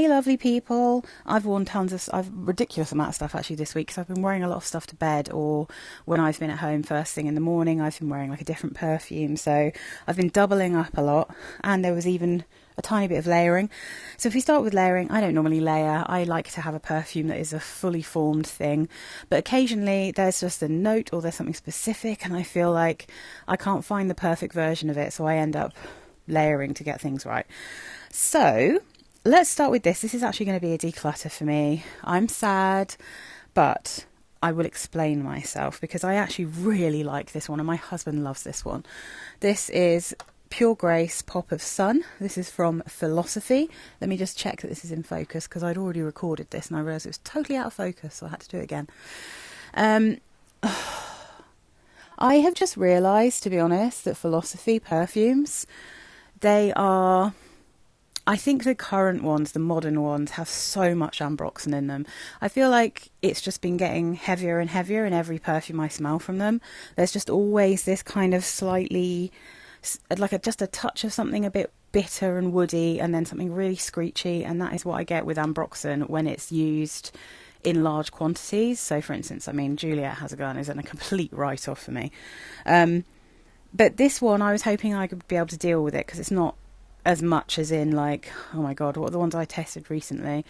Hey lovely people, I've worn I've ridiculous amount of stuff actually this week because I've been wearing a lot of stuff to bed, or when I've been at home first thing in the morning I've been wearing like a different perfume, so I've been doubling up a lot, and there was even a tiny bit of layering. So if we start with layering, I don't normally layer. I like to have a perfume that is a fully formed thing, but occasionally there's just a note or there's something specific and I feel like I can't find the perfect version of it, so I end up layering to get things right. So let's start with this. This is actually going to be a declutter for me. I'm sad, but I will explain myself because I actually really like this one and my husband loves this one. This is Pure Grace Pop of Sun. This is from Philosophy. Let me just check that this is in focus because I'd already recorded this and I realised it was totally out of focus, so I had to do it again. I have just realised, to be honest, that Philosophy perfumes, they are... I think the current ones, the modern ones, have so much ambroxan in them. I feel like it's just been getting heavier and heavier in every perfume I smell from them. There's just always this kind of slightly, like just a touch of something a bit bitter and woody, and then something really screechy, and that is what I get with ambroxan when it's used in large quantities. So for instance, I mean, Juliet Has a Gun is a complete write-off for me. But this one, I was hoping I could be able to deal with it because it's not as much as in like, oh my god, what are the ones I tested recently?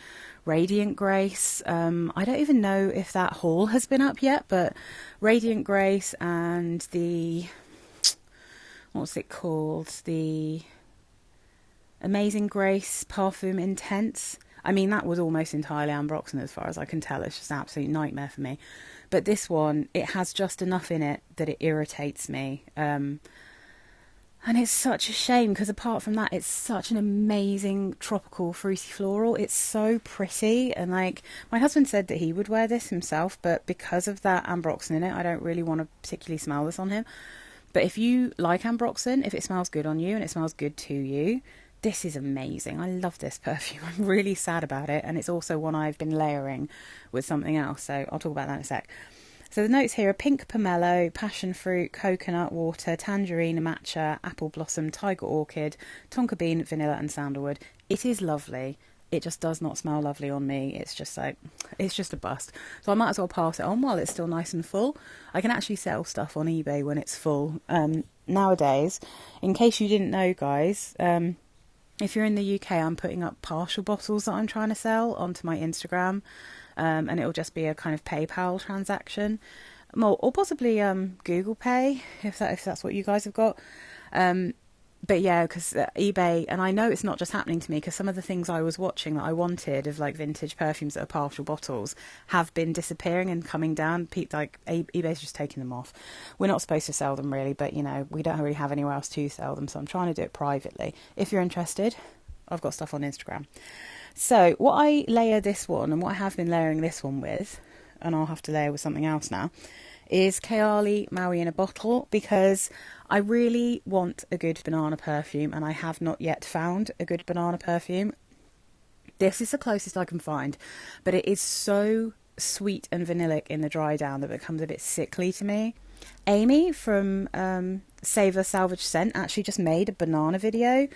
Radiant Grace. I don't even know if that haul has been up yet, but Radiant Grace and the, what's it called? The Amazing Grace Parfum Intense. I mean, that was almost entirely ambroxan as far as I can tell. It's just an absolute nightmare for me. But this one, it has just enough in it that it irritates me. And it's such a shame because apart from that, it's such an amazing tropical fruity floral. It's so pretty, and like my husband said that he would wear this himself, but because of that ambroxan in it, I don't really want to particularly smell this on him. But if you like ambroxan, if it smells good on you and it smells good to you, this is amazing. I love this perfume. I'm really sad about it, and it's also one I've been layering with something else, so I'll talk about that in a sec. So the notes here are pink pomelo, passion fruit, coconut water, tangerine, matcha, apple blossom, tiger orchid, tonka bean, vanilla and sandalwood. It is lovely. It just does not smell lovely on me. It's just like, it's just a bust. So I might as well pass it on while it's still nice and full. I can actually sell stuff on eBay when it's full. Nowadays, in case you didn't know, guys, if you're in the UK, I'm putting up partial bottles that I'm trying to sell onto my Instagram. And it'll just be a kind of PayPal transaction, or possibly Google Pay if that's what you guys have got. But yeah, because eBay, and I know it's not just happening to me because some of the things I was watching that I wanted of like vintage perfumes that are partial bottles have been disappearing and coming down. Like eBay's just taking them off. We're not supposed to sell them really, but you know, we don't really have anywhere else to sell them, so I'm trying to do it privately. If you're interested, I've got stuff on Instagram. So what I layer this one, and what I have been layering this one with, and I'll have to layer with something else now, is Kayali Maui in a bottle, because I really want a good banana perfume and I have not yet found a good banana perfume. This is the closest I can find, but it is so sweet and vanillic in the dry down that it becomes a bit sickly to me. Amy from Savor Salvage Scent actually just made a banana video,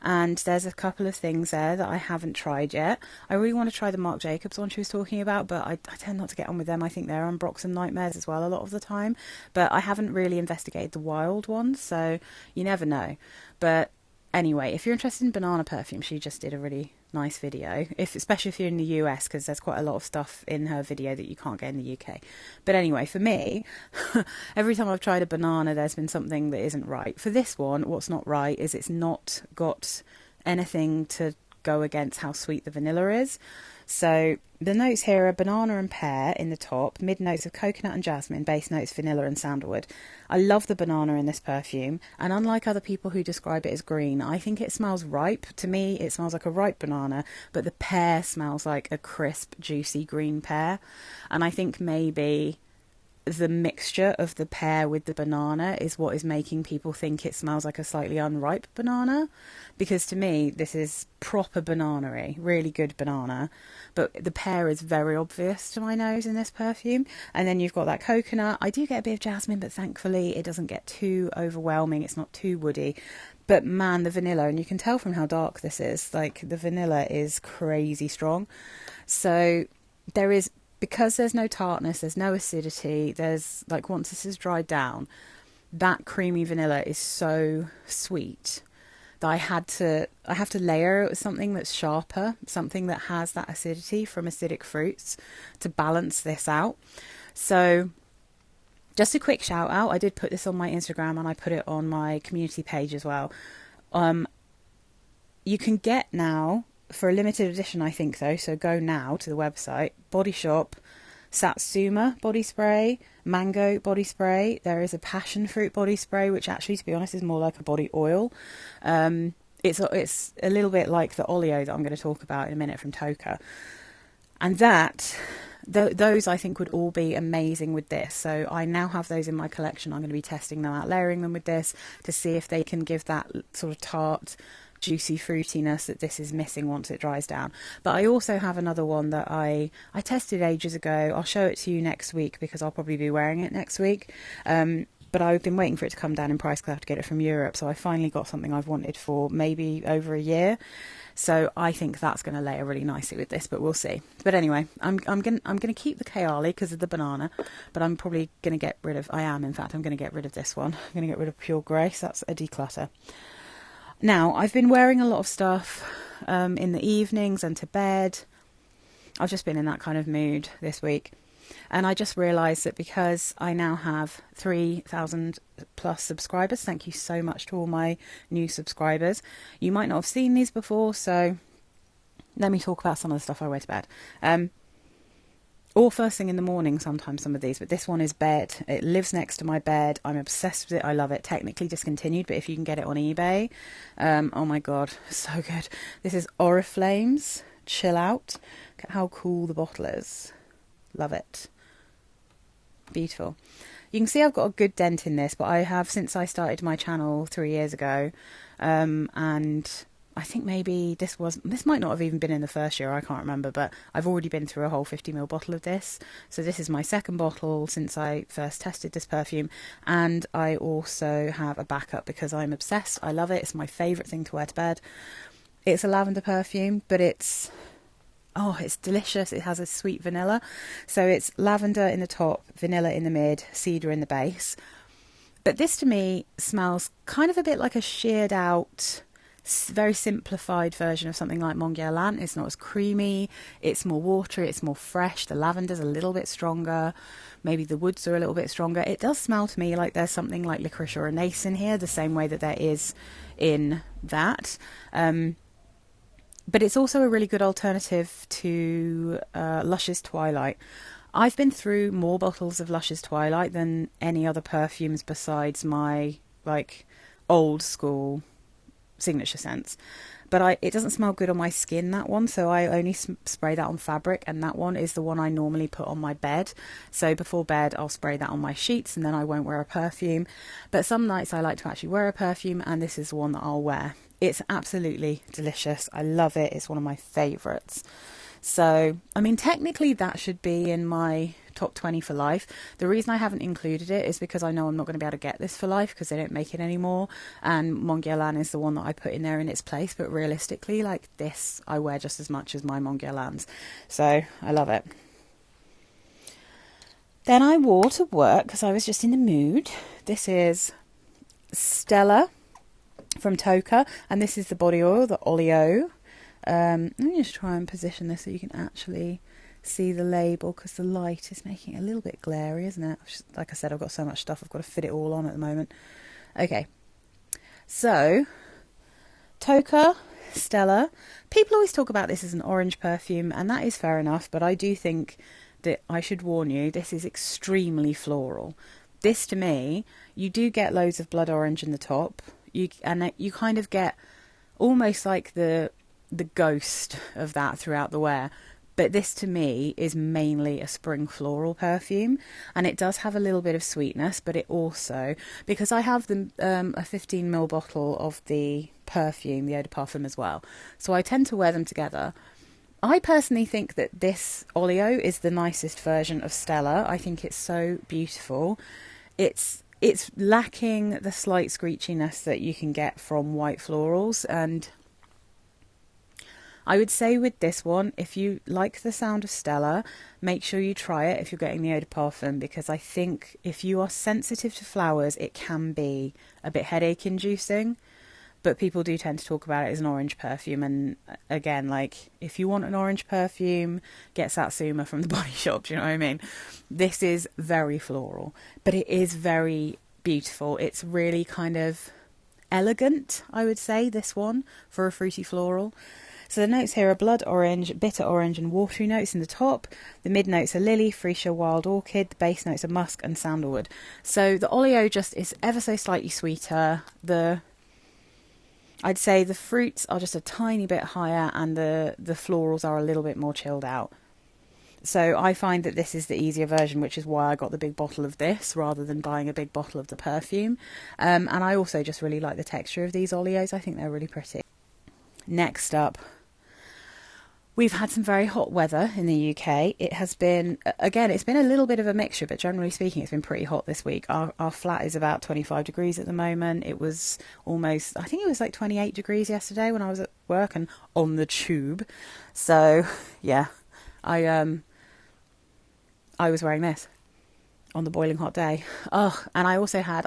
and there's a couple of things there that I haven't tried yet. I really want to try the Marc Jacobs one she was talking about, but I tend not to get on with them. I think they're ambroxan nightmares as well a lot of the time, but I haven't really investigated the wild ones, so you never know. But anyway, if you're interested in banana perfume, she just did a really nice video, especially if you're in the US, because there's quite a lot of stuff in her video that you can't get in the UK. But anyway, for me, every time I've tried a banana, there's been something that isn't right. For this one, what's not right is it's not got anything to go against how sweet the vanilla is. So the notes here are banana and pear in the top, mid notes of coconut and jasmine, base notes vanilla and sandalwood. I love the banana in this perfume, and unlike other people who describe it as green, I think it smells ripe. To me, it smells like a ripe banana, but the pear smells like a crisp, juicy green pear. And I think maybe the mixture of the pear with the banana is what is making people think it smells like a slightly unripe banana, because to me this is proper banana-y, really good banana, but the pear is very obvious to my nose in this perfume. And then you've got that coconut. I do get a bit of jasmine, but thankfully it doesn't get too overwhelming, it's not too woody. But man, the vanilla, and you can tell from how dark this is, like the vanilla is crazy strong. So there is, because there's no tartness, there's no acidity, there's like, once this is dried down, that creamy vanilla is so sweet that I have to layer it with something that's sharper, something that has that acidity from acidic fruits to balance this out. So just a quick shout out, I did put this on my Instagram and I put it on my community page as well. You can get now, for a limited edition I think though, so go now to the website, Body Shop, Satsuma body spray, mango body spray. There is a passion fruit body spray, which actually, to be honest, is more like a body oil. It's a little bit like the Olio that I'm going to talk about in a minute from Tocca. And those I think would all be amazing with this. So I now have those in my collection. I'm going to be testing them out, layering them with this to see if they can give that sort of tart, juicy fruitiness that this is missing once it dries down. But I also have another one that I tested ages ago. I'll show it to you next week because I'll probably be wearing it next week. But I've been waiting for it to come down in price because I have to get it from Europe. So I finally got something I've wanted for maybe over a year. So I think that's going to layer really nicely with this, but we'll see. But anyway, I'm going to keep the Kayali because of the banana, but I'm probably going to get rid of, I'm going to get rid of this one. I'm going to get rid of Pure Grace. That's a declutter. Now, I've been wearing a lot of stuff in the evenings and to bed. I've just been in that kind of mood this week. And I just realised that because I now have 3,000 plus subscribers, thank you so much to all my new subscribers. You might not have seen these before, so let me talk about some of the stuff I wear to bed. Or first thing in the morning, sometimes some of these, but this one is bed. It lives next to my bed. I'm obsessed with it. I love it. Technically discontinued, but if you can get it on eBay, oh my God, so good. This is Oriflame's Chill Out. Look at how cool the bottle is. Love it. Beautiful. You can see I've got a good dent in this, but I have since I started my channel 3 years ago, and I think maybe this might not have even been in the first year, I can't remember, but I've already been through a whole 50ml bottle of this. So this is my second bottle since I first tested this perfume, and I also have a backup because I'm obsessed. I love it. It's my favourite thing to wear to bed. It's a lavender perfume, but it's delicious. It has a sweet vanilla. So it's lavender in the top, vanilla in the mid, cedar in the base. But this to me smells kind of a bit like a sheared out, very simplified version of something like Mon Guerlain. It's not as creamy. It's more watery. It's more fresh. The lavender's a little bit stronger. Maybe the woods are a little bit stronger. It does smell to me like there's something like licorice or anise in here, the same way that there is in that. But it's also a really good alternative to Lush's Twilight. I've been through more bottles of Lush's Twilight than any other perfumes besides my old school signature scents. But it doesn't smell good on my skin, that one, so I only spray that on fabric, and that one is the one I normally put on my bed. So before bed I'll spray that on my sheets and then I won't wear a perfume. But some nights I like to actually wear a perfume, and this is the one that I'll wear. It's absolutely delicious. I love it. It's one of my favourites. So, I mean, technically that should be in my top 20 for life. The reason I haven't included it is because I know I'm not going to be able to get this for life because they don't make it anymore. And Mon Guerlain is the one that I put in there in its place. But realistically, like this, I wear just as much as my Mon Guerlains. So, I love it. Then I wore to work because I was just in the mood. This is Stella from Tocca, and this is the body oil, the Olio. Let me just try and position this so you can actually see the label because the light is making it a little bit glary, isn't it? Like I said, I've got so much stuff, I've got to fit it all on at the moment. Okay, so Tocca, Stella. People always talk about this as an orange perfume, and that is fair enough, but I do think that I should warn you, this is extremely floral. This, to me, you do get loads of blood orange in the top. You kind of get almost like the ghost of that throughout the wear. But this to me is mainly a spring floral perfume, and it does have a little bit of sweetness, but it also, because I have a 15ml bottle of the perfume, the eau de parfum as well, so I tend to wear them together. I personally think that this Olio is the nicest version of Stella. I think it's so beautiful. It's it's lacking the slight screechiness that you can get from white florals. And I would say with this one, if you like the sound of Stella, make sure you try it if you're getting the eau de parfum, because I think if you are sensitive to flowers, it can be a bit headache inducing. But people do tend to talk about it as an orange perfume. And again, like, if you want an orange perfume, get Satsuma from the Body Shop, do you know what I mean? This is very floral, but it is very beautiful. It's really kind of elegant, I would say, this one, for a fruity floral. So the notes here are blood orange, bitter orange and watery notes in the top. The mid notes are lily, freesia, wild orchid. The base notes are musk and sandalwood. So the Olio just is ever so slightly sweeter. I'd say the fruits are just a tiny bit higher, and the florals are a little bit more chilled out. So I find that this is the easier version, which is why I got the big bottle of this rather than buying a big bottle of the perfume. And I also just really like the texture of these Olios. I think they're really pretty. Next up, we've had some very hot weather in the UK. It has been, again, it's been a little bit of a mixture, but generally speaking, it's been pretty hot this week. Our flat is about 25 degrees at the moment. It was almost, I think it was like 28 degrees yesterday when I was at work and on the tube. So, yeah, I was wearing this on the boiling hot day. Oh, and I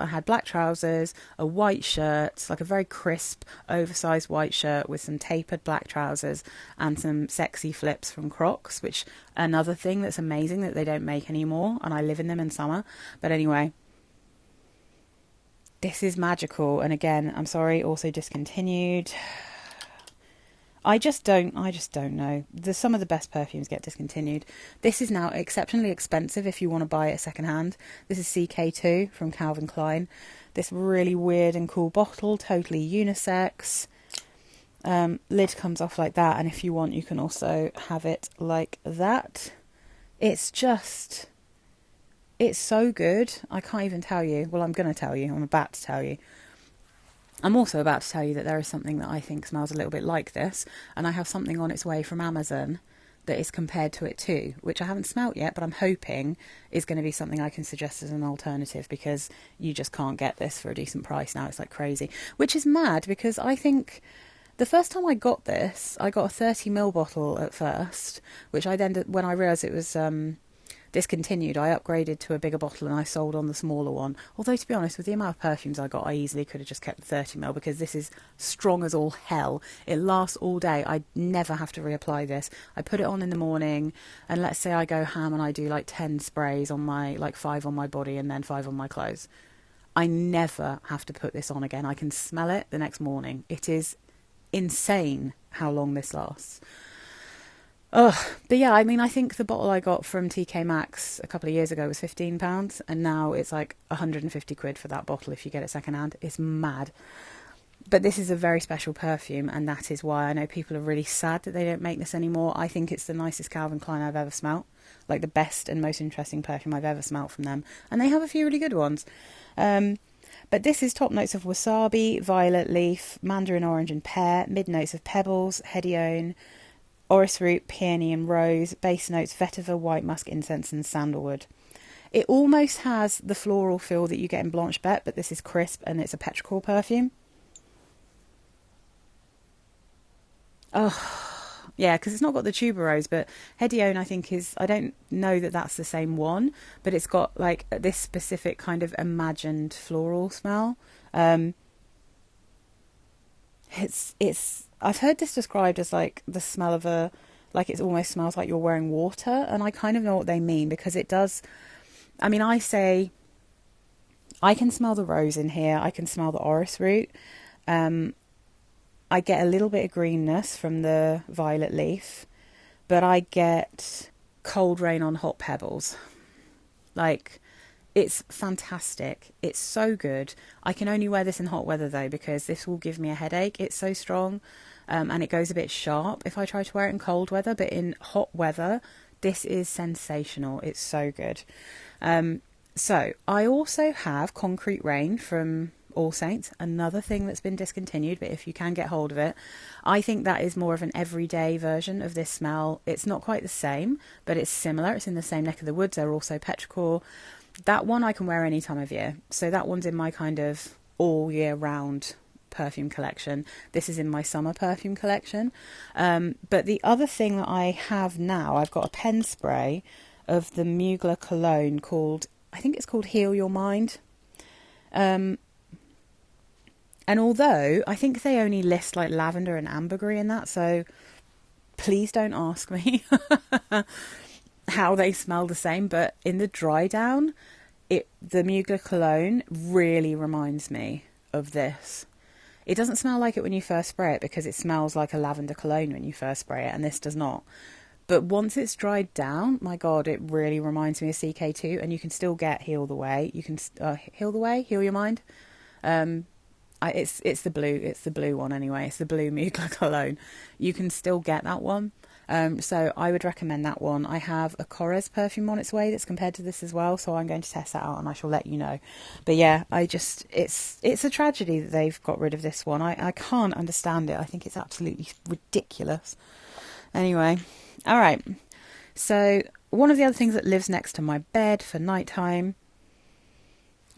had black trousers, a white shirt, like a very crisp, oversized white shirt with some tapered black trousers and some sexy flips from Crocs, which another thing that's amazing that they don't make anymore, and I live in them in summer. But anyway, this is magical. And again, I'm sorry, also discontinued. I just don't know. Some of the best perfumes get discontinued. This is now exceptionally expensive if you want to buy it secondhand. This is CK2 from Calvin Klein. This really weird and cool bottle, totally unisex. Lid comes off like that, and if you want, you can also have it like that. It's so good. I can't even tell you. Well, I'm going to tell you. I'm about to tell you. I'm also about to tell you that there is something that I think smells a little bit like this, and I have something on its way from Amazon that is compared to it too, which I haven't smelt yet, but I'm hoping is going to be something I can suggest as an alternative, because you just can't get this for a decent price now. It's like crazy, which is mad, because I think the first time I got this, I got a 30ml bottle at first, which I then, when I realised it was discontinued, I upgraded to a bigger bottle and I sold on the smaller one. Although, to be honest, with the amount of perfumes I got, I easily could have just kept the 30ml, because this is strong as all hell. It lasts all day. I never have to reapply this. I put it on in the morning, and let's say I go ham and I do like 10 sprays on my, like 5 on my body and then 5 on my clothes. I never have to put this on again. I can smell it the next morning. It is insane how long this lasts. But yeah, I mean, I think the bottle I got from TK Maxx a couple of years ago was £15, and now it's like 150 quid for that bottle if you get it secondhand. It's mad. But this is a very special perfume, and that is why I know people are really sad that they don't make this anymore. I think it's the nicest Calvin Klein I've ever smelt, like the best and most interesting perfume I've ever smelt from them, and they have a few really good ones. But this is top notes of wasabi, violet leaf, mandarin orange and pear, mid notes of pebbles, hedione, orris root, peony and rose, base notes vetiver, white musk, incense and sandalwood. It almost has the floral feel that you get in Blanche Bette, but this is crisp and it's a petrichor perfume. Oh, yeah, because it's not got the tuberose, but hedione I think is, I don't know that that's the same one, but it's got like this specific kind of imagined floral smell. It's I've heard this described as like the smell of like it almost smells like you're wearing water, and I kind of know what they mean, because it does. I mean, I say I can smell the rose in here, I can smell the orris root, I get a little bit of greenness from the violet leaf, but I get cold rain on hot pebbles. Like, it's fantastic. It's so good. I can only wear this in hot weather though, because this will give me a headache. It's so strong, and it goes a bit sharp if I try to wear it in cold weather. But in hot weather, this is sensational. It's so good. So I also have Concrete Rain from All Saints, another thing that's been discontinued, but if you can get hold of it, I think that is more of an everyday version of this smell. It's not quite the same, but it's similar. It's in the same neck of the woods. They're also petrichor. That one I can wear any time of year. So that one's in my kind of all year round perfume collection. This is in my summer perfume collection. But the other thing that I have now, I've got a pen spray of the Mugler cologne called, I think it's called Heal Your Mind. And although I think they only list like lavender and ambergris in that, so please don't ask me how they smell the same, but in the dry down, the Mugler cologne really reminds me of this. It doesn't smell like it when you first spray it because it smells like a lavender cologne when you first spray it, and this does not. But once it's dried down, my God, it really reminds me of CK2, and you can still get Heal the Way. You can Heal Your Mind. It's the blue one anyway. It's the blue Mugler cologne. You can still get that one. So I would recommend that one. I have a Korres perfume on its way that's compared to this as well, so I'm going to test that out and I shall let you know. But yeah, it's a tragedy that they've got rid of this one. I can't understand it. I think it's absolutely ridiculous. Anyway, all right. So one of the other things that lives next to my bed for nighttime.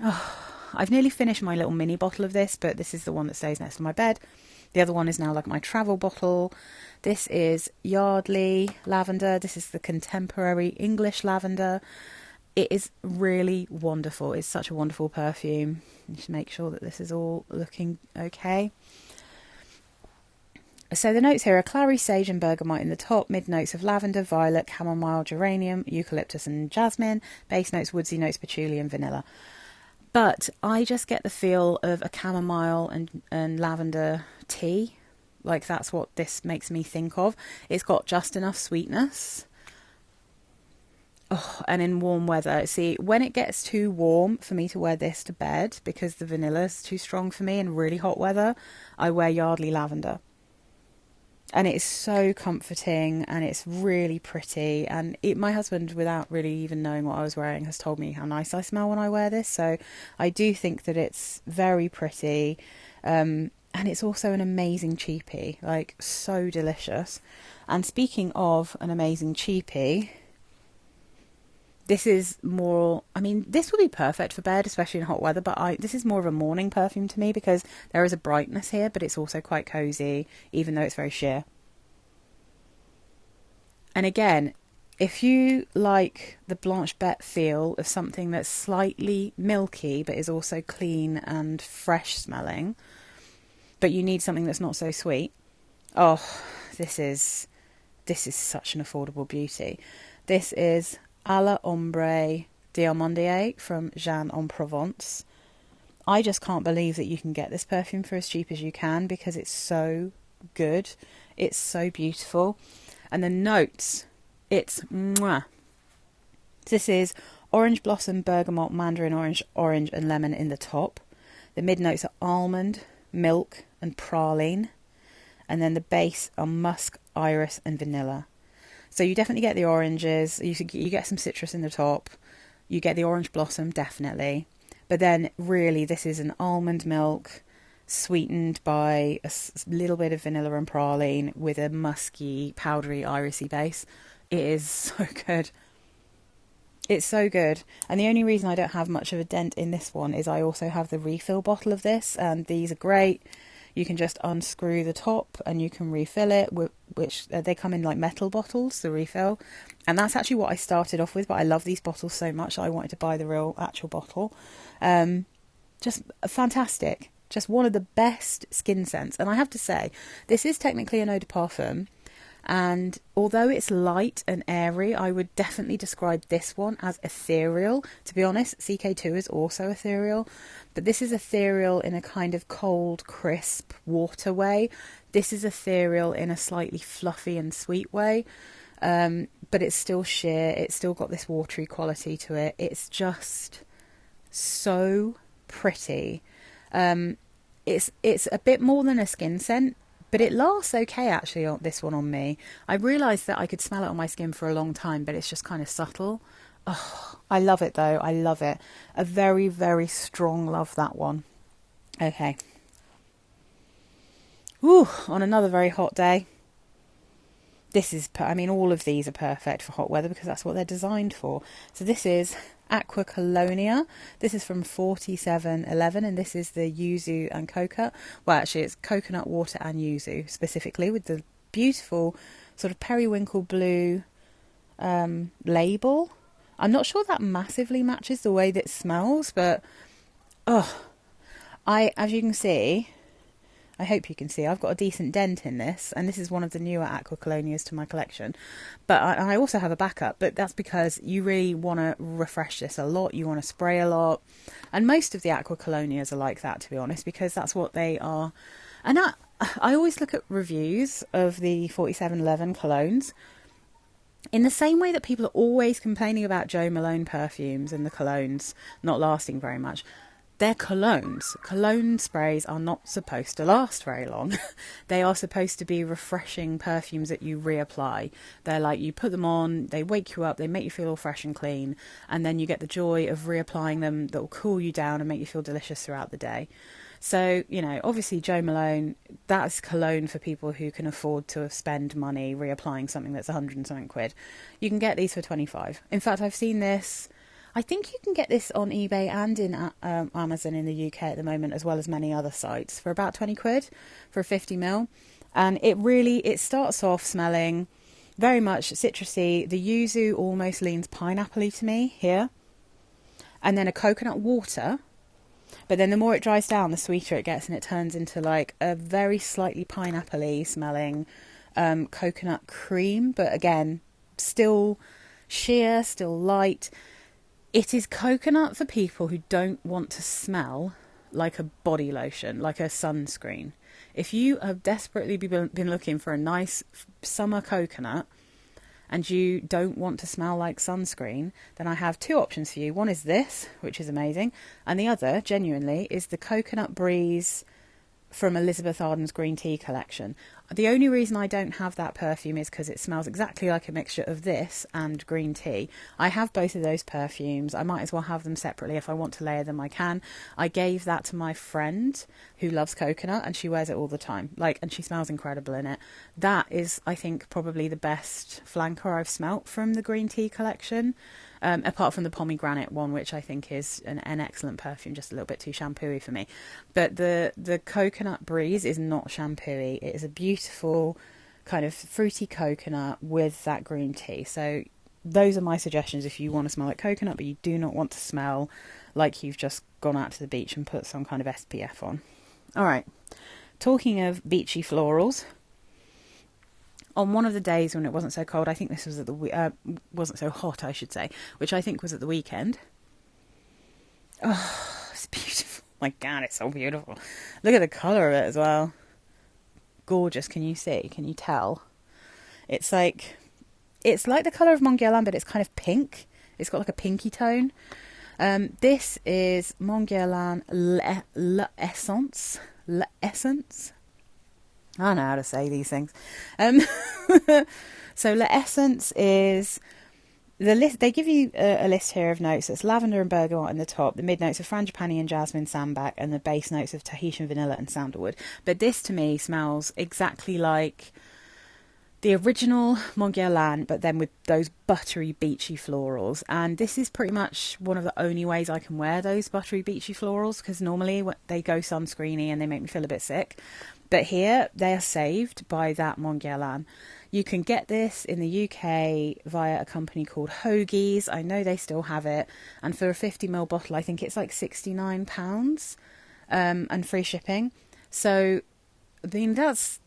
Oh, I've nearly finished my little mini bottle of this, but this is the one that stays next to my bed. The other one is now like my travel bottle. This is Yardley Lavender. This is the contemporary English lavender. It is really wonderful. It's such a wonderful perfume. Just make sure that this is all looking okay. So the notes here are clary, sage and bergamot in the top, mid notes of lavender, violet, chamomile, geranium, eucalyptus and jasmine, base notes, woodsy notes, patchouli and vanilla. But I just get the feel of a chamomile and lavender tea. Like that's what this makes me think of. It's got just enough sweetness. Oh, and in warm weather, see, when it gets too warm for me to wear this to bed because the vanilla is too strong for me in really hot weather, I wear Yardley Lavender. And it's so comforting and it's really pretty. And my husband, without really even knowing what I was wearing, has told me how nice I smell when I wear this. So I do think that it's very pretty. And it's also an amazing cheapie, like so delicious. And speaking of an amazing cheapie, this is more, I mean, this would be perfect for bed, especially in hot weather, but this is more of a morning perfume to me because there is a brightness here, but it's also quite cozy, even though it's very sheer. And again, if you like the Blanche Bette feel of something that's slightly milky, but is also clean and fresh smelling, but you need something that's not so sweet, oh, this is such an affordable beauty. This is à l'ombre d'Amandiers from Jeanne en Provence. I just can't believe that you can get this perfume for as cheap as you can because it's so good. It's so beautiful. And the notes, it's mwah. This is orange blossom, bergamot, mandarin orange and lemon in the top. The mid notes are almond, milk and praline. And then the base are musk, iris and vanilla. So you definitely get the oranges, you get some citrus in the top, you get the orange blossom, definitely. But then really this is an almond milk sweetened by a little bit of vanilla and praline with a musky, powdery, irisy base. It is so good. It's so good. And the only reason I don't have much of a dent in this one is I also have the refill bottle of this, and these are great. You can just unscrew the top and you can refill it, which they come in like metal bottles, the refill. And that's actually what I started off with, but I love these bottles so much I wanted to buy the real actual bottle. Just fantastic. Just one of the best skin scents. And I have to say, this is technically an eau de parfum. And although it's light and airy, I would definitely describe this one as ethereal. To be honest, CK2 is also ethereal, but this is ethereal in a kind of cold, crisp water way. This is ethereal in a slightly fluffy and sweet way, but it's still sheer. It's still got this watery quality to it. It's just so pretty. It's a bit more than a skin scent, but it lasts okay, actually, on this one on me. I realised that I could smell it on my skin for a long time, but it's just kind of subtle. Oh, I love it, though. I love it. A very, very strong love, that one. Okay. Ooh, on another very hot day. this is, I mean, all of these are perfect for hot weather because that's what they're designed for. So this is Acqua Colonia. This is from 4711, and this is the Yuzu and Coca. Well, actually, it's coconut water and Yuzu specifically, with the beautiful sort of periwinkle blue label. I'm not sure that massively matches the way that it smells, but as you can see, I hope you can see, I've got a decent dent in this, and this is one of the newer Acqua Colonias to my collection. But I also have a backup, but that's because you really want to refresh this a lot, you want to spray a lot, and most of the Acqua Colonias are like that, to be honest, because that's what they are. And I always look at reviews of the 4711 colognes in the same way that people are always complaining about Jo Malone perfumes and the colognes not lasting very much. They're colognes. Cologne sprays are not supposed to last very long. They are supposed to be refreshing perfumes that you reapply. They're like, you put them on, they wake you up, they make you feel all fresh and clean, and then you get the joy of reapplying them that will cool you down and make you feel delicious throughout the day. So, you know, obviously Jo Malone, that's cologne for people who can afford to spend money reapplying something that's 100 and something quid. You can get these for 25. In fact, I've seen this, I think you can get this on eBay and in Amazon in the UK at the moment, as well as many other sites, for about 20 quid for a 50ml. And it starts off smelling very much citrusy. The yuzu almost leans pineapple-y to me here. And then a coconut water. But then the more it dries down, the sweeter it gets, and it turns into like a very slightly pineapple-y smelling coconut cream. But again, still sheer, still light. It is coconut for people who don't want to smell like a body lotion, like a sunscreen. If you have desperately been looking for a nice summer coconut and you don't want to smell like sunscreen, then I have two options for you. One is this, which is amazing, and the other, genuinely, is the Coconut Breeze from Elizabeth Arden's green tea collection. The only reason I don't have that perfume is because it smells exactly like a mixture of this and green tea. I have both of those perfumes. I might as well have them separately. If I want to layer them, I can. I gave that to my friend who loves coconut, and she wears it all the time. And she smells incredible in it. That is, I think, probably the best flanker I've smelt from the green tea collection. Apart from the pomegranate one, which I think is an excellent perfume, just a little bit too shampoo-y for me. But the Coconut Breeze is not shampoo-y. It is a beautiful kind of fruity coconut with that green tea. So those are my suggestions if you want to smell like coconut, but you do not want to smell like you've just gone out to the beach and put some kind of SPF on. All right, talking of beachy florals, on one of the days when it wasn't so cold, I think this was at the wasn't so hot, I should say, which I think was at the weekend. Oh, it's beautiful! My God, it's so beautiful. Look at the colour of it as well. Gorgeous. Can you see? Can you tell? It's like the colour of Mon Guerlain, but it's kind of pink. It's got like a pinky tone. This is Mon Guerlain L'Essence. L'Essence. I don't know how to say these things. So L'Essence is the list. They give you a list here of notes. It's lavender and bergamot in the top, the mid notes of frangipani and jasmine sambac, and the base notes of Tahitian vanilla and sandalwood. But this to me smells exactly like the original Mon Guerlain, but then with those buttery beachy florals. And this is pretty much one of the only ways I can wear those buttery beachy florals, because normally they go sunscreeny and they make me feel a bit sick. But here, they are saved by that Mon Guerlain. You can get this in the UK via a company called Hoagie's. I know they still have it. And for a 50ml bottle, I think it's like £69 and free shipping. So, I mean, that's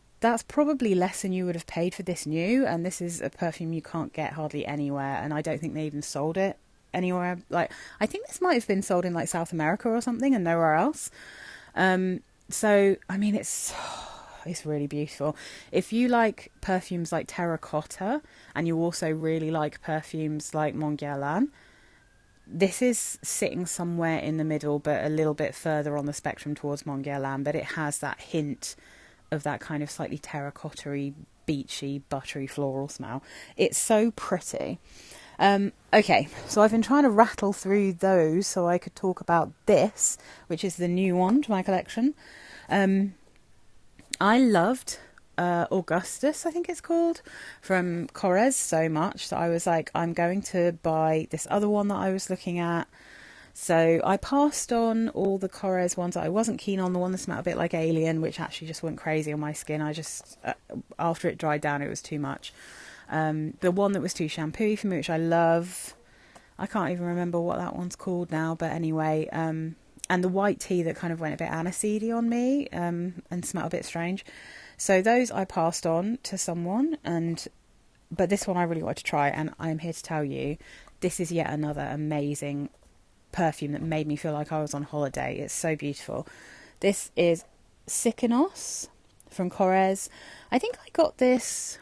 probably less than you would have paid for this new. And this is a perfume you can't get hardly anywhere. And I don't think they even sold it anywhere. Like, I think this might have been sold in like South America or something and nowhere else. So, I mean, it's really beautiful. If you like perfumes like terracotta and you also really like perfumes like Mon Guerlain, this is sitting somewhere in the middle, but a little bit further on the spectrum towards Mon Guerlain, but it has that hint of that kind of slightly terracotta-y, beachy, buttery floral smell. It's so pretty. Okay, so I've been trying to rattle through those so I could talk about this, which is the new one to my collection. I loved Augustus, I think it's called, from Korres so much that I was like, I'm going to buy this other one that I was looking at. So I passed on all the Korres ones that I wasn't keen on. The one that smelled a bit like Alien, which actually just went crazy on my skin. I just, after it dried down, it was too much. The one that was too shampooy for me, which I love, I can't even remember what that one's called now, but anyway, and the white tea that kind of went a bit aniseedy on me, and smelled a bit strange. So those I passed on to someone, but this one I really wanted to try, and I'm here to tell you, this is yet another amazing perfume that made me feel like I was on holiday. It's so beautiful. This is Sikinos from Korres. I think I got this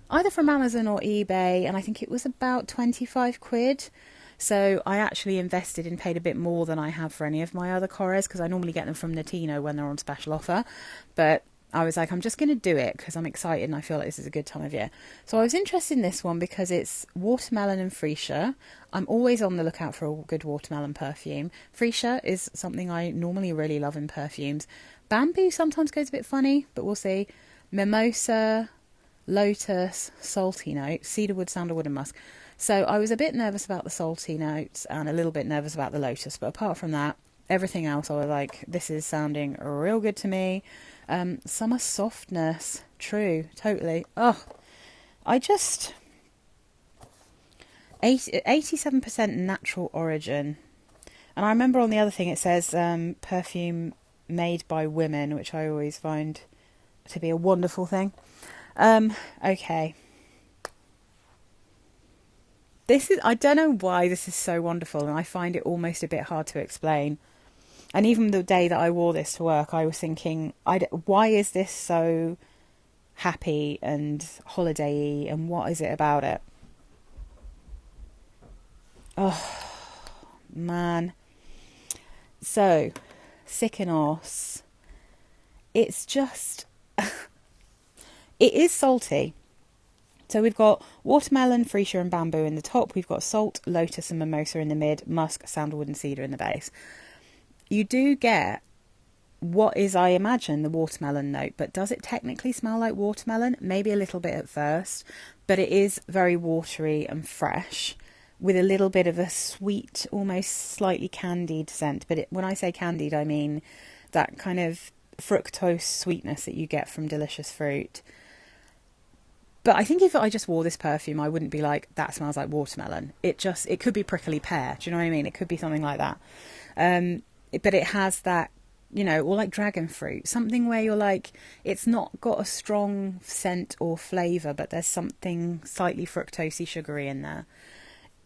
either from Amazon or eBay, and I think it was about 25 quid. So I actually invested and paid a bit more than I have for any of my other Korres, because I normally get them from Notino when they're on special offer. But I was like, I'm just going to do it because I'm excited and I feel like this is a good time of year. So I was interested in this one because it's watermelon and freesia. I'm always on the lookout for a good watermelon perfume. Freesia is something I normally really love in perfumes. Bamboo sometimes goes a bit funny, but we'll see. Mimosa, lotus, salty note, cedarwood, sandalwood and musk. So I was a bit nervous about the salty notes and a little bit nervous about the lotus, but apart from that, everything else I was like, this is sounding real good to me. Summer softness, true, totally. Oh, I just 87% natural origin, and I remember on the other thing it says perfume made by women, which I always find to be a wonderful thing. Okay, this is, I don't know why this is so wonderful, and I find it almost a bit hard to explain. And even the day that I wore this to work, I was thinking, why is this so happy and holiday-y, and what is it about it? Oh, man. So, Sikinos. It's just... it is salty. So we've got watermelon, freesia and bamboo in the top. We've got salt, lotus and mimosa in the mid, musk, sandalwood and cedar in the base. You do get what is, I imagine, the watermelon note, but does it technically smell like watermelon? Maybe a little bit at first, but it is very watery and fresh with a little bit of a sweet, almost slightly candied scent. But when I say candied, I mean that kind of fructose sweetness that you get from delicious fruit. But I think if I just wore this perfume, I wouldn't be like, that smells like watermelon. It could be prickly pear. Do you know what I mean? It could be something like that. But it has that, or like dragon fruit, something where you're like, it's not got a strong scent or flavour, but there's something slightly fructosey, sugary in there.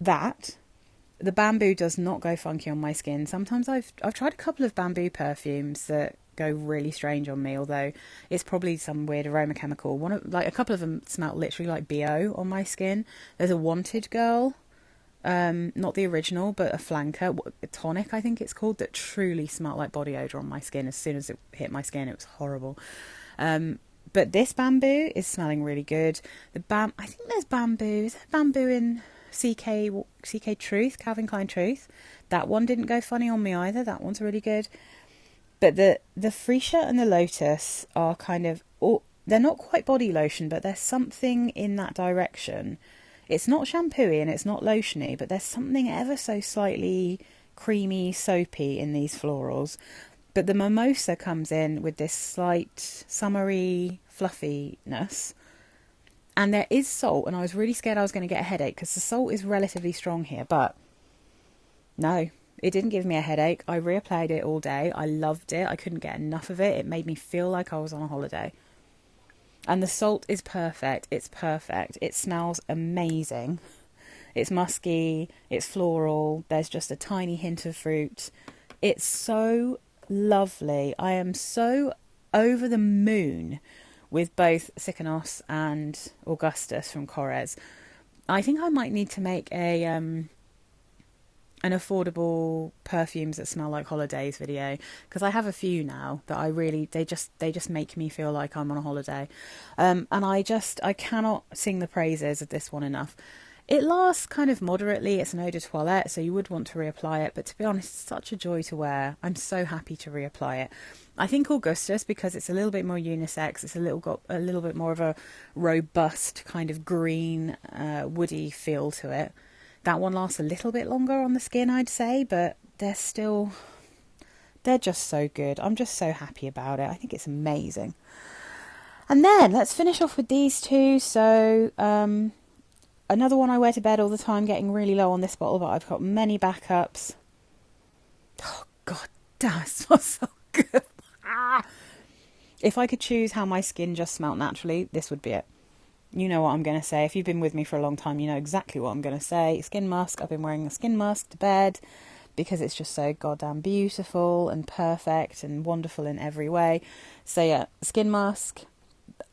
The bamboo does not go funky on my skin. Sometimes I've tried a couple of bamboo perfumes that go really strange on me, although it's probably some weird aroma chemical. A couple of them smell literally like BO on my skin. There's a Wanted Girl. Not the original, but a flanker, a tonic I think it's called, that truly smelled like body odour on my skin. As soon as it hit my skin, it was horrible. But this bamboo is smelling really good. I think there's bamboo. Is there bamboo in CK Truth, Calvin Klein Truth? That one didn't go funny on me either. That one's really good. But the freesia and the lotus are kind of, they're not quite body lotion, but there's something in that direction. It's not shampooy and it's not lotiony, but there's something ever so slightly creamy, soapy in these florals. But the mimosa comes in with this slight summery fluffiness. And there is salt, and I was really scared I was going to get a headache because the salt is relatively strong here. But no, it didn't give me a headache. I reapplied it all day. I loved it. I couldn't get enough of it. It made me feel like I was on a holiday. And the salt is perfect. It's perfect. It smells amazing. It's musky. It's floral. There's just a tiny hint of fruit. It's so lovely. I am so over the moon with both Sikinos and Augustus from Korres. I think I might need to make an affordable perfumes that smell like holidays video, because I have a few now that they just make me feel like I'm on a holiday. And I cannot sing the praises of this one enough. It lasts kind of moderately. It's an eau de toilette, so you would want to reapply it. But to be honest, it's such a joy to wear. I'm so happy to reapply it. I think Augustus, because it's a little bit more unisex, it's got a little bit more of a robust kind of green, woody feel to it. That one lasts a little bit longer on the skin, I'd say, but they're just so good. I'm just so happy about it. I think it's amazing. And then let's finish off with these two. So another one I wear to bed all the time, getting really low on this bottle, but I've got many backups. Oh, God damn, it smells so good. If I could choose how my skin just smelt naturally, this would be it. You know what I'm going to say. If you've been with me for a long time, you know exactly what I'm going to say. Skin Musk. I've been wearing a Skin Musk to bed because it's just so goddamn beautiful and perfect and wonderful in every way. So yeah, Skin Musk.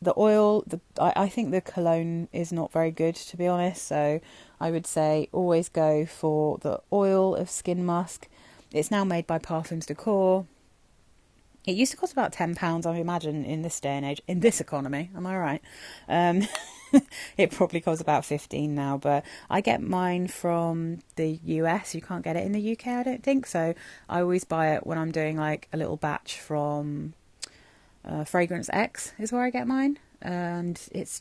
The oil, I think the cologne is not very good, to be honest. So I would say always go for the oil of Skin Musk. It's now made by Parfums de Corps. It used to cost about £10, I imagine, in this day and age, in this economy. Am I right? It probably costs about 15 now, but I get mine from the US. You can't get it in the UK, I don't think. So I always buy it when I'm doing like a little batch from Fragrance X is where I get mine. And it's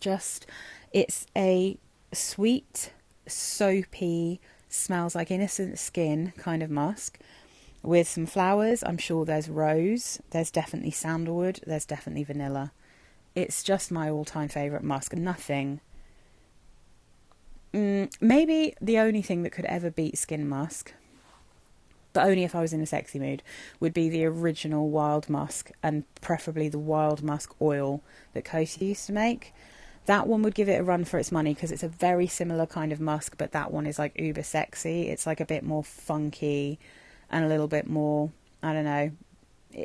a sweet, soapy, smells like innocent skin kind of musk. With some flowers. I'm sure there's rose, there's definitely sandalwood, there's definitely vanilla. It's just my all-time favourite musk. Nothing. Maybe the only thing that could ever beat Skin Musk, but only if I was in a sexy mood, would be the original Wild Musk, and preferably the Wild Musk Oil that Coty used to make. That one would give it a run for its money because it's a very similar kind of musk, but that one is like uber sexy. It's like a bit more funky and a little bit more, I don't know,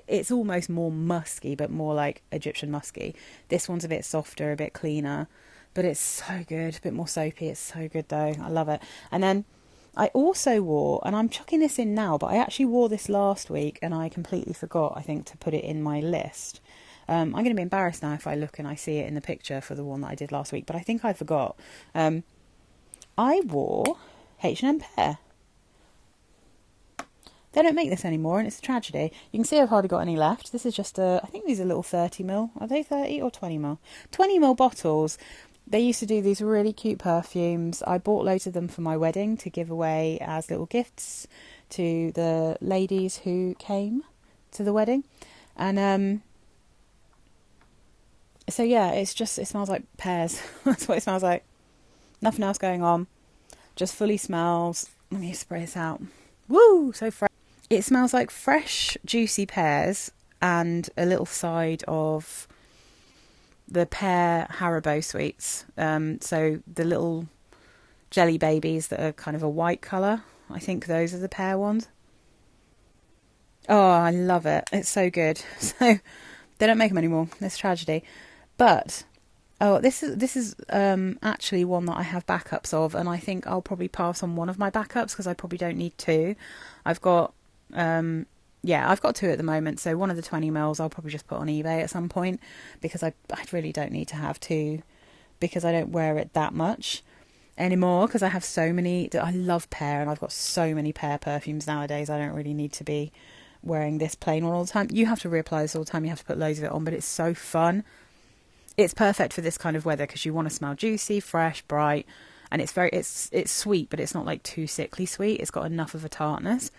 it's almost more musky, but more like Egyptian musky. This one's a bit softer, a bit cleaner, but it's so good, a bit more soapy. It's so good though, I love it. And then I also wore, and I'm chucking this in now, but I actually wore this last week and I completely forgot, I think, to put it in my list. I'm going to be embarrassed now if I look and I see it in the picture for the one that I did last week, but I think I forgot. I wore H&M Pear. They don't make this anymore, and it's a tragedy. You can see I've hardly got any left. This is just I think these are little 30ml. Are they 30 or 20ml? 20ml bottles. They used to do these really cute perfumes. I bought loads of them for my wedding to give away as little gifts to the ladies who came to the wedding. And so yeah, it smells like pears. That's what it smells like. Nothing else going on. Just fully smells. Let me spray this out. Woo! So fresh. It smells like fresh, juicy pears and a little side of the pear Haribo sweets. So the little jelly babies that are kind of a white colour. I think those are the pear ones. Oh, I love it. It's so good. So they don't make them anymore. It's a tragedy. But this is actually one that I have backups of, and I think I'll probably pass on one of my backups because I probably don't need two. I've got I've got two at the moment, so one of the 20ml I'll probably just put on eBay at some point because I really don't need to have two because I don't wear it that much anymore because I have so many. I love pear and I've got so many pear perfumes nowadays. I don't really need to be wearing this plain one all the time. You have to reapply this all the time. You have to put loads of it on, but it's so fun. It's perfect for this kind of weather because you want to smell juicy, fresh, bright, and it's sweet, but it's not like too sickly sweet. It's got enough of a tartness,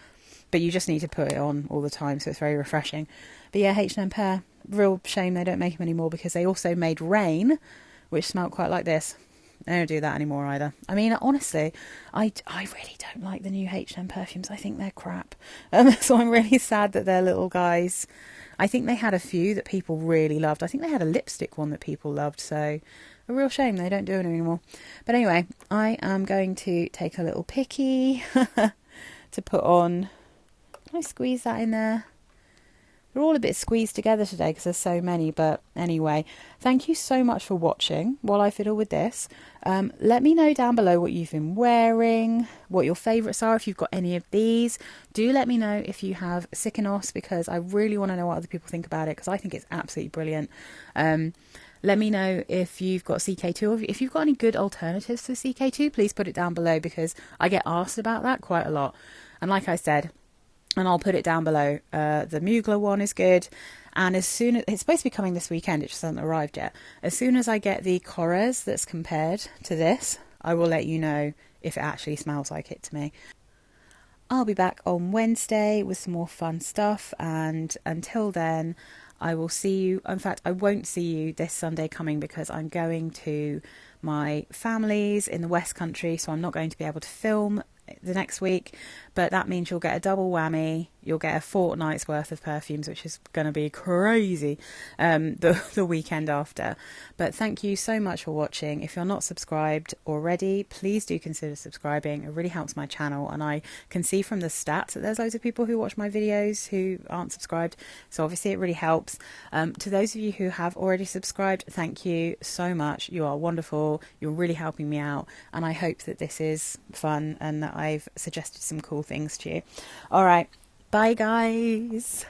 but you just need to put it on all the time, so it's very refreshing. But yeah, H&M Pear, real shame they don't make them anymore because they also made Rain, which smelled quite like this. They don't do that anymore either. I mean, honestly, I really don't like the new H&M perfumes. I think they're crap. So I'm really sad that they're little guys. I think they had a few that people really loved. I think they had a lipstick one that people loved. So a real shame they don't do it anymore. But anyway, I am going to take a little picky to put on. Can I squeeze that in there? They're all a bit squeezed together today because there's so many. But anyway, thank you so much for watching while I fiddle with this. Let me know down below what you've been wearing, what your favourites are, if you've got any of these. Do let me know if you have Sikinos because I really want to know what other people think about it because I think it's absolutely brilliant. Let me know if you've got CK2 or if you've got any good alternatives to CK2. Please put it down below because I get asked about that quite a lot. And like I said, and I'll put it down below, the Mugler one is good. And as soon as it's supposed to be coming this weekend, it just hasn't arrived yet. As soon as I get the Korres that's compared to this, I will let you know if it actually smells like it to me. I'll be back on Wednesday with some more fun stuff, and until then, I will see you. In fact, I won't see you this Sunday coming because I'm going to my family's in the West Country, so I'm not going to be able to film the next week, but that means you'll get a double whammy. You'll get a fortnight's worth of perfumes, which is going to be crazy, the weekend after. But thank you so much for watching. If you're not subscribed already, please do consider subscribing. It really helps my channel, and I can see from the stats that there's loads of people who watch my videos who aren't subscribed, so obviously it really helps. To those of you who have already subscribed, thank you so much. You are wonderful. You're really helping me out, and I hope that this is fun and that I've suggested some cool things to you. All right, bye guys.